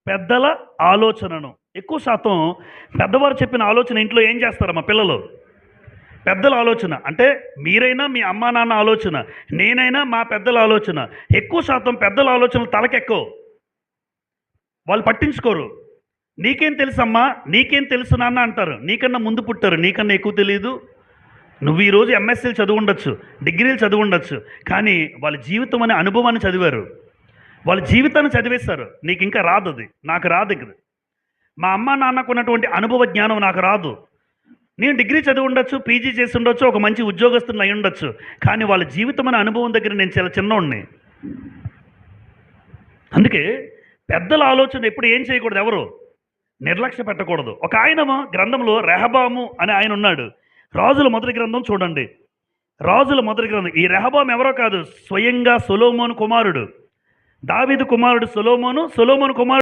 పెద్దల ఆలోచనను. ఎక్కువ శాతం పెద్దవారు చెప్పిన ఆలోచన ఇంట్లో ఏం చేస్తారమ్మా పిల్లలు? పెద్దల ఆలోచన. అంటే మీరైనా మీ అమ్మా నాన్న ఆలోచన, నేనైనా మా పెద్దల ఆలోచన. ఎక్కువ శాతం పెద్దల ఆలోచనలు తలకెక్కవు. వాళ్ళు పట్టించుకోరు. నీకేం తెలుసమ్మా? నీకేం తెలుసు నాన్న అంటారు. నీకన్నా ముందు పుట్టారు. నీకన్నా ఎక్కువ తెలీదు. నువ్వు ఈరోజు ఎంఎస్సీలు చదువుండొచ్చు, డిగ్రీలు చదువుండొచ్చు. కానీ వాళ్ళ జీవితం అనే అనుభవాన్ని చదివారు. వాళ్ళ జీవితాన్ని చదివేశారు. నీకు ఇంకా రాదు అది. నాకు రాదు ఇది. మా అమ్మ నాన్నకు ఉన్నటువంటి అనుభవ జ్ఞానం నాకు రాదు. నేను డిగ్రీ చదివి ఉండొచ్చు, పీజీ చేసి ఉండొచ్చు, ఒక మంచి ఉద్యోగస్తుని అయి ఉండొచ్చు. కానీ వాళ్ళ జీవితం అనే అనుభవం దగ్గర నేను చాలా చిన్నోడిని. అందుకే పెద్దల ఆలోచన ఎప్పుడు ఏం చేయకూడదు, ఎవరు నిర్లక్ష్య పెట్టకూడదు. ఒక ఆయన గ్రంథంలో రెహబాము అనే ఆయన ఉన్నాడు. రాజుల మొదటి గ్రంథం చూడండి. రాజుల మొదటి గ్రంథం. ఈ రెహబాము ఎవరో కాదు, స్వయంగా సొలొమోను కుమారుడు. దావీదు కుమారుడు సొలొమోను. సొలొమోను కుమారుడు